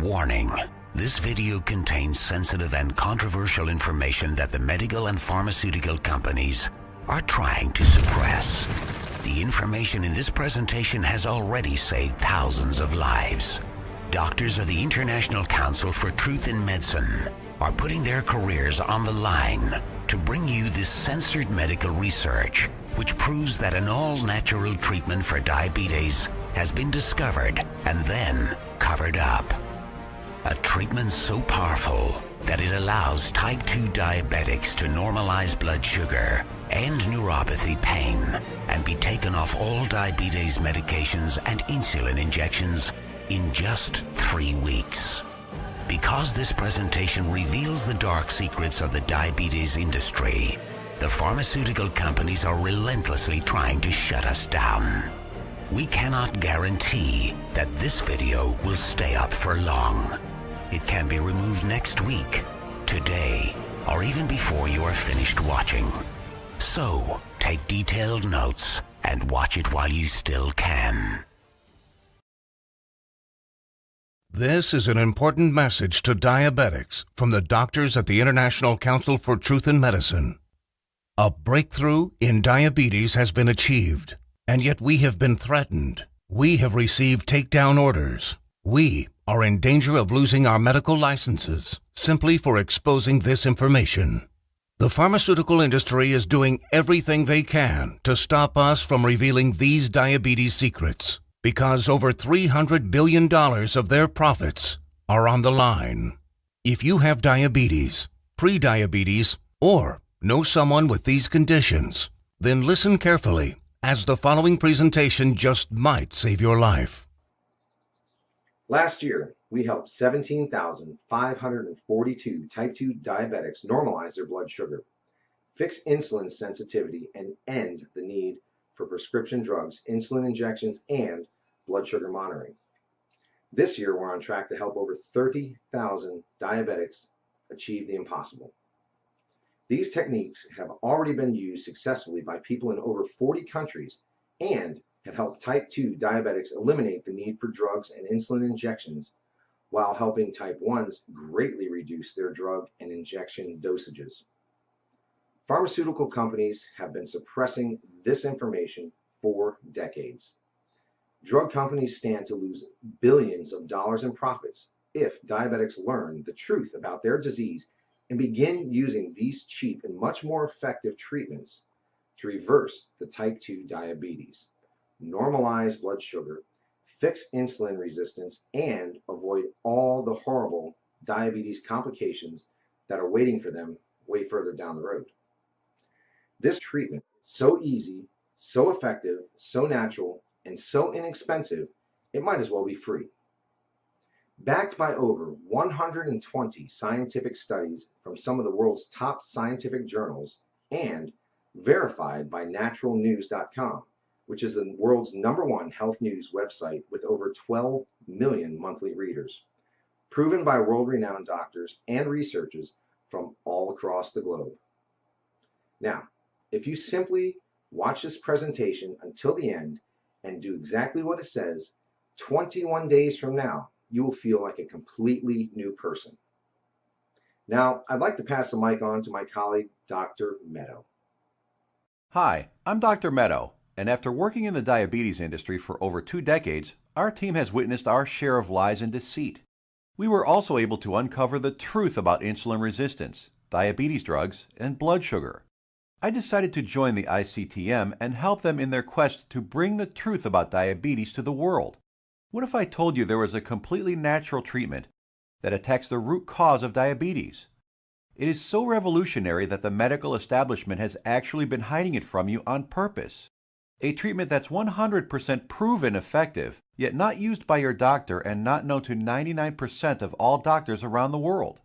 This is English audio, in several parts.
Warning. This video contains sensitive and controversial information that the medical and pharmaceutical companies are trying to suppress. The information in this presentation has already saved thousands of lives. Doctors of the International Council for Truth in Medicine are putting their careers on the line to bring you this censored medical research, which proves that an all-natural treatment for diabetes has been discovered and then covered up. A treatment so powerful that it allows type 2 diabetics to normalize blood sugar and neuropathy pain and be taken off all diabetes medications and insulin injections in just 3 weeks. Because this presentation reveals the dark secrets of the diabetes industry, the pharmaceutical companies are relentlessly trying to shut us down. We cannot guarantee that this video will stay up for long. It can be removed next week, today, or even before you are finished watching. So, take detailed notes and watch it while you still can. This is an important message to diabetics from the doctors at the International Council for Truth in Medicine. A breakthrough in diabetes has been achieved, and yet we have been threatened. We have received takedown orders. We are in danger of losing our medical licenses simply for exposing this information. The pharmaceutical industry is doing everything they can to stop us from revealing these diabetes secrets because over $300 billion of their profits are on the line. If you have diabetes, pre-diabetes, or know someone with these conditions, then listen carefully, as the following presentation just might save your life. Last year, we helped 17,542 type 2 diabetics normalize their blood sugar, fix insulin sensitivity, and end the need for prescription drugs, insulin injections, and blood sugar monitoring. This year, we're on track to help over 30,000 diabetics achieve the impossible. These techniques have already been used successfully by people in over 40 countries and have helped type 2 diabetics eliminate the need for drugs and insulin injections while helping type 1s greatly reduce their drug and injection dosages. Pharmaceutical companies have been suppressing this information for decades. Drug companies stand to lose billions of dollars in profits if diabetics learn the truth about their disease and begin using these cheap and much more effective treatments to reverse the type 2 diabetes, normalize blood sugar, fix insulin resistance, and avoid all the horrible diabetes complications that are waiting for them way further down the road. This treatment, so easy, so effective, so natural, and so inexpensive, it might as well be free. Backed by over 120 scientific studies from some of the world's top scientific journals and verified by naturalnews.com, which is the world's #1 health news website with over 12 million monthly readers, proven by world-renowned doctors and researchers from all across the globe. Now, if you simply watch this presentation until the end and do exactly what it says, 21 days from now, you will feel like a completely new person. Now, I'd like to pass the mic on to my colleague, Dr. Meadow. Hi, I'm Dr. Meadow, and after working in the diabetes industry for over 2 decades, our team has witnessed our share of lies and deceit. We were also able to uncover the truth about insulin resistance, diabetes drugs, and blood sugar. I decided to join the ICTM and help them in their quest to bring the truth about diabetes to the world. What if I told you there was a completely natural treatment that attacks the root cause of diabetes? It is so revolutionary that the medical establishment has actually been hiding it from you on purpose. A treatment that's 100% proven effective, yet not used by your doctor and not known to 99% of all doctors around the world.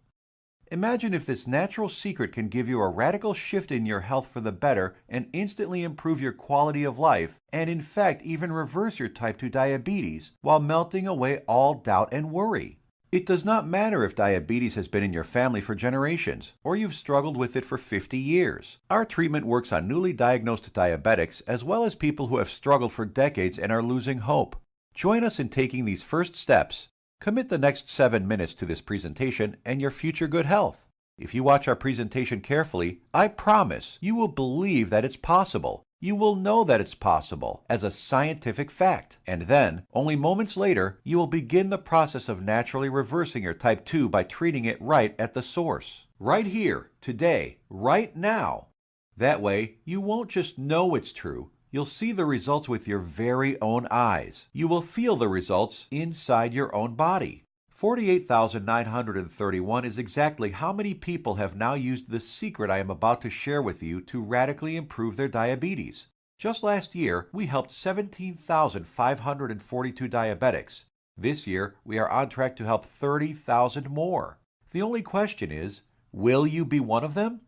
Imagine if this natural secret can give you a radical shift in your health for the better and instantly improve your quality of life, and in fact even reverse your type 2 diabetes while melting away all doubt and worry. It does not matter if diabetes has been in your family for generations, or you've struggled with it for 50 years. Our treatment works on newly diagnosed diabetics as well as people who have struggled for decades and are losing hope. Join us in taking these first steps Commit the next 7 minutes to this presentation and your future good health. If you watch our presentation carefully, I promise you will believe that it's possible. You will know that it's possible as a scientific fact. And then, only moments later, you will begin the process of naturally reversing your type 2 by treating it right at the source. Right here, today, right now. That way, you won't just know it's true. You'll see the results with your very own eyes. You will feel the results inside your own body. 48,931 is exactly how many people have now used the secret I am about to share with you to radically improve their diabetes. Just last year, we helped 17,542 diabetics. This year, we are on track to help 30,000 more. The only question is, will you be one of them?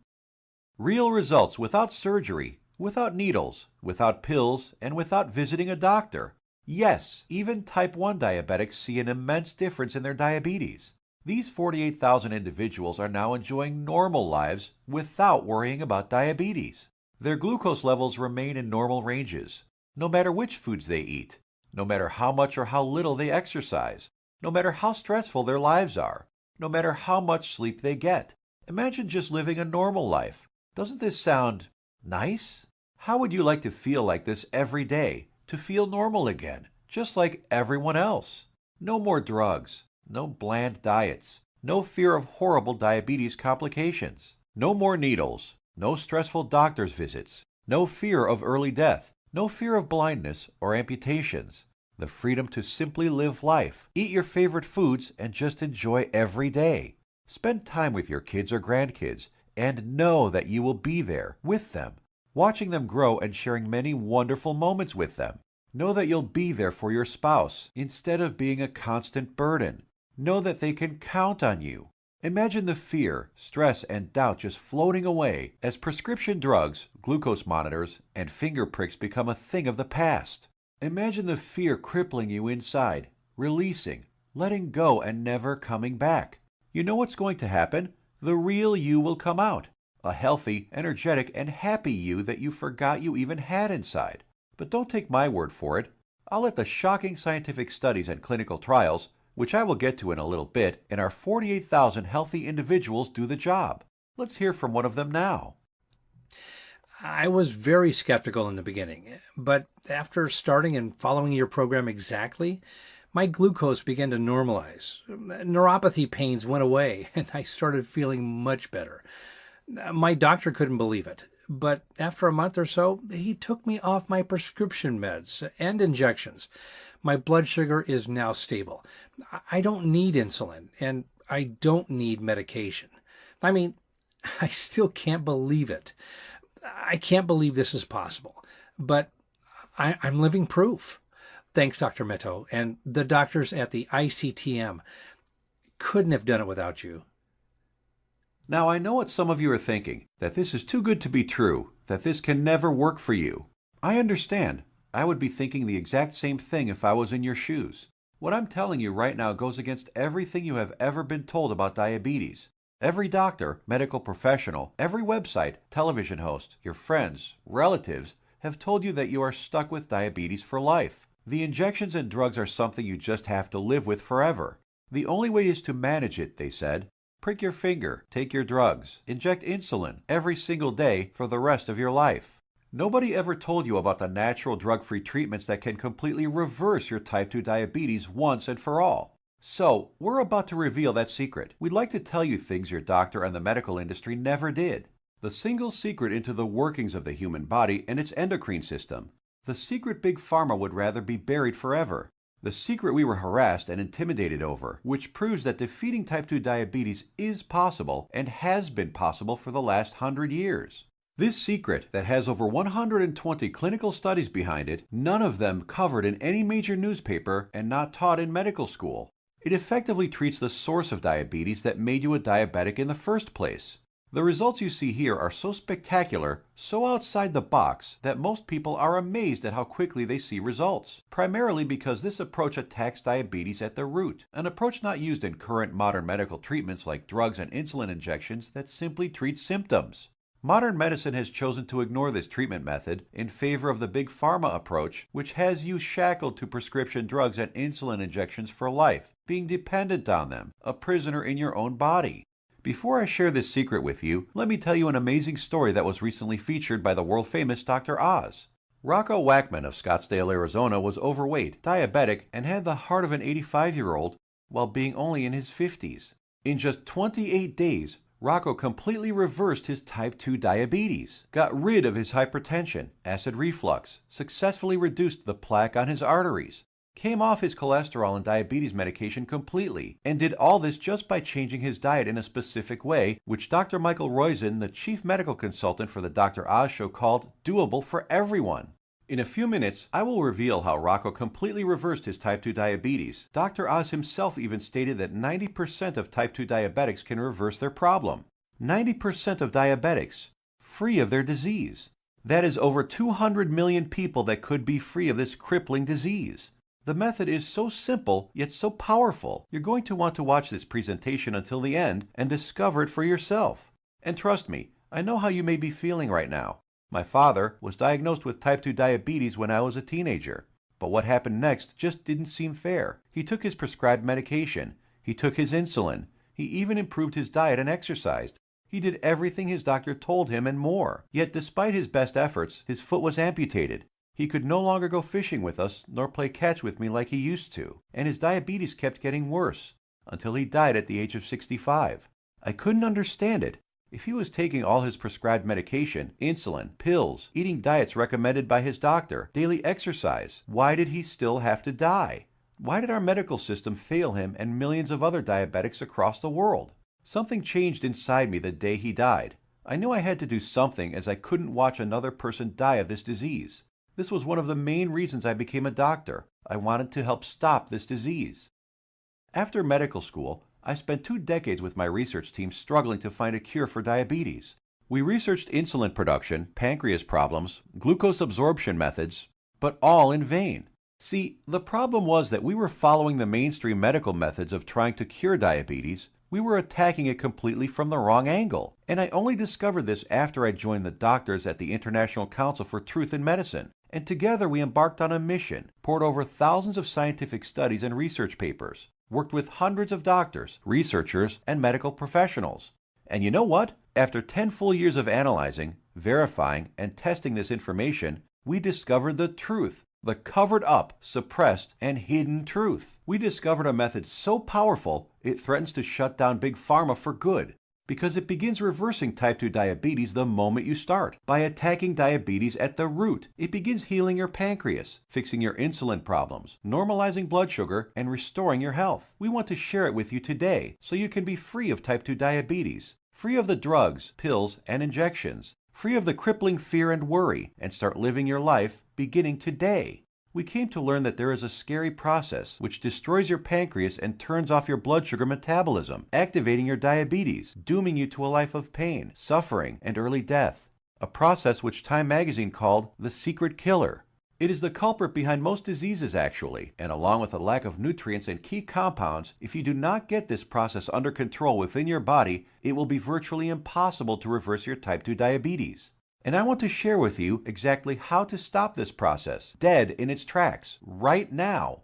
Real results without surgery, without needles, without pills, and without visiting a doctor. Yes, even type 1 diabetics see an immense difference in their diabetes. These 48,000 individuals are now enjoying normal lives without worrying about diabetes. Their glucose levels remain in normal ranges, no matter which foods they eat, no matter how much or how little they exercise, no matter how stressful their lives are, no matter how much sleep they get. Imagine just living a normal life. Doesn't this sound nice? How would you like to feel like this every day? To feel normal again, just like everyone else. No more drugs, no bland diets, no fear of horrible diabetes complications, no more needles, no stressful doctor's visits, no fear of early death, no fear of blindness or amputations. The freedom to simply live life, eat your favorite foods, and just enjoy every day. Spend time with your kids or grandkids and know that you will be there with them, watching them grow and sharing many wonderful moments with them. Know that you'll be there for your spouse instead of being a constant burden. Know that they can count on you. Imagine the fear, stress, and doubt just floating away as prescription drugs, glucose monitors, and finger pricks become a thing of the past. Imagine the fear crippling you inside, releasing, letting go, and never coming back. You know what's going to happen? The real you will come out. A healthy, energetic, and happy you that you forgot you even had inside. But don't take my word for it. I'll let the shocking scientific studies and clinical trials, which I will get to in a little bit, and our 48,000 healthy individuals do the job. Let's hear from one of them now. I was very skeptical in the beginning, but after starting and following your program exactly, my glucose began to normalize. Neuropathy pains went away, and I started feeling much better. My doctor couldn't believe it, but after a month or so, he took me off my prescription meds and injections. My blood sugar is now stable. I don't need insulin, and I don't need medication. I mean, I still can't believe it. I can't believe this is possible, but I'm living proof. Thanks, Dr. Meadow, and the doctors at the ICTM. Couldn't have done it without you. Now, I know what some of you are thinking, that this is too good to be true, that this can never work for you. I understand. I would be thinking the exact same thing if I was in your shoes. What I'm telling you right now goes against everything you have ever been told about diabetes. Every doctor, medical professional, every website, television host, your friends, relatives have told you that you are stuck with diabetes for life. The injections and drugs are something you just have to live with forever. The only way is to manage it, they said. Prick your finger, take your drugs, inject insulin every single day for the rest of your life. Nobody ever told you about the natural drug-free treatments that can completely reverse your type 2 diabetes once and for all. So, we're about to reveal that secret. We'd like to tell you things your doctor and the medical industry never did. The single secret into the workings of the human body and its endocrine system. The secret Big Pharma would rather be buried forever. The secret we were harassed and intimidated over, which proves that defeating type 2 diabetes is possible and has been possible for the last 100 years. This secret that has over 120 clinical studies behind it, none of them covered in any major newspaper and not taught in medical school. It effectively treats the source of diabetes that made you a diabetic in the first place. The results you see here are so spectacular, so outside the box, that most people are amazed at how quickly they see results, primarily because this approach attacks diabetes at the root, an approach not used in current modern medical treatments like drugs and insulin injections that simply treat symptoms. Modern medicine has chosen to ignore this treatment method in favor of the Big Pharma approach, which has you shackled to prescription drugs and insulin injections for life, being dependent on them, a prisoner in your own body. Before I share this secret with you, let me tell you an amazing story that was recently featured by the world-famous Dr. Oz. Rocco Wackman of Scottsdale, Arizona was overweight, diabetic, and had the heart of an 85-year-old while being only in his 50s. In just 28 days, Rocco completely reversed his type 2 diabetes, got rid of his hypertension, acid reflux, successfully reduced the plaque on his arteries, came off his cholesterol and diabetes medication completely, and did all this just by changing his diet in a specific way, which Dr. Michael Roizen, the chief medical consultant for the Dr. Oz Show, called doable for everyone. In a few minutes, I will reveal how Rocco completely reversed his type 2 diabetes. Dr. Oz himself even stated that 90% of type 2 diabetics can reverse their problem. 90% of diabetics, free of their disease. That is over 200 million people that could be free of this crippling disease. The method is so simple, yet so powerful. You're going to want to watch this presentation until the end and discover it for yourself. And trust me, I know how you may be feeling right now. My father was diagnosed with type 2 diabetes when I was a teenager. But what happened next just didn't seem fair. He took his prescribed medication. He took his insulin. He even improved his diet and exercised. He did everything his doctor told him and more. Yet despite his best efforts, his foot was amputated. He could no longer go fishing with us nor play catch with me like he used to. And his diabetes kept getting worse until he died at the age of 65. I couldn't understand it. If he was taking all his prescribed medication, insulin, pills, eating diets recommended by his doctor, daily exercise, why did he still have to die? Why did our medical system fail him and millions of other diabetics across the world? Something changed inside me the day he died. I knew I had to do something as I couldn't watch another person die of this disease. This was one of the main reasons I became a doctor. I wanted to help stop this disease. After medical school, I spent 2 decades with my research team struggling to find a cure for diabetes. We researched insulin production, pancreas problems, glucose absorption methods, but all in vain. See, the problem was that we were following the mainstream medical methods of trying to cure diabetes. We were attacking it completely from the wrong angle. And I only discovered this after I joined the doctors at the International Council for Truth in Medicine. And together we embarked on a mission, poured over thousands of scientific studies and research papers, worked with hundreds of doctors, researchers, and medical professionals. And you know what? After 10 full years of analyzing, verifying, and testing this information, we discovered the truth, the covered up, suppressed, and hidden truth. We discovered a method so powerful, it threatens to shut down Big Pharma for good, because it begins reversing type 2 diabetes the moment you start, by attacking diabetes at the root. It begins healing your pancreas, fixing your insulin problems, normalizing blood sugar, and restoring your health. We want to share it with you today so you can be free of type 2 diabetes, free of the drugs, pills, and injections, free of the crippling fear and worry, and start living your life beginning today. We came to learn that there is a scary process which destroys your pancreas and turns off your blood sugar metabolism, activating your diabetes, dooming you to a life of pain, suffering, and early death. A process which Time magazine called the secret killer. It is the culprit behind most diseases actually, and along with a lack of nutrients and key compounds, if you do not get this process under control within your body, it will be virtually impossible to reverse your type 2 diabetes. And I want to share with you exactly how to stop this process, dead in its tracks, right now.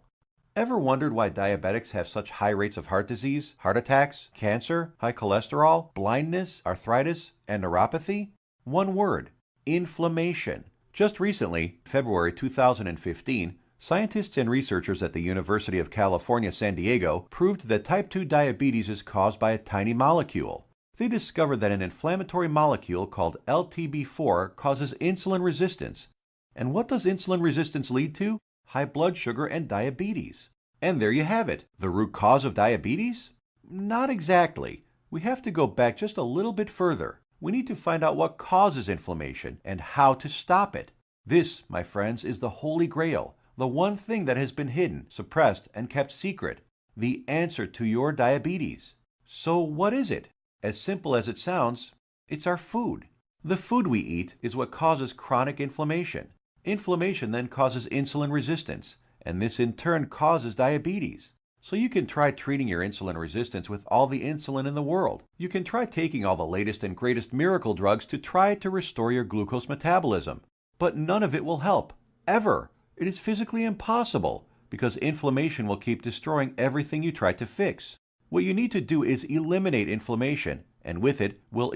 Ever wondered why diabetics have such high rates of heart disease, heart attacks, cancer, high cholesterol, blindness, arthritis, and neuropathy? One word: inflammation. Just recently, February 2015, scientists and researchers at the University of California, San Diego proved that type 2 diabetes is caused by a tiny molecule. They discovered that an inflammatory molecule called LTB4 causes insulin resistance. And what does insulin resistance lead to? High blood sugar and diabetes. And there you have it. The root cause of diabetes? Not exactly. We have to go back just a little bit further. We need to find out what causes inflammation and how to stop it. This, my friends, is the Holy Grail, the one thing that has been hidden, suppressed, and kept secret. The answer to your diabetes. So what is it? As simple as it sounds, it's our food. The food we eat is what causes chronic inflammation. Inflammation then causes insulin resistance, and this in turn causes diabetes. So you can try treating your insulin resistance with all the insulin in the world. You can try taking all the latest and greatest miracle drugs to try to restore your glucose metabolism. But none of it will help, ever. It is physically impossible, because inflammation will keep destroying everything you try to fix. What you need to do is eliminate inflammation, and with it will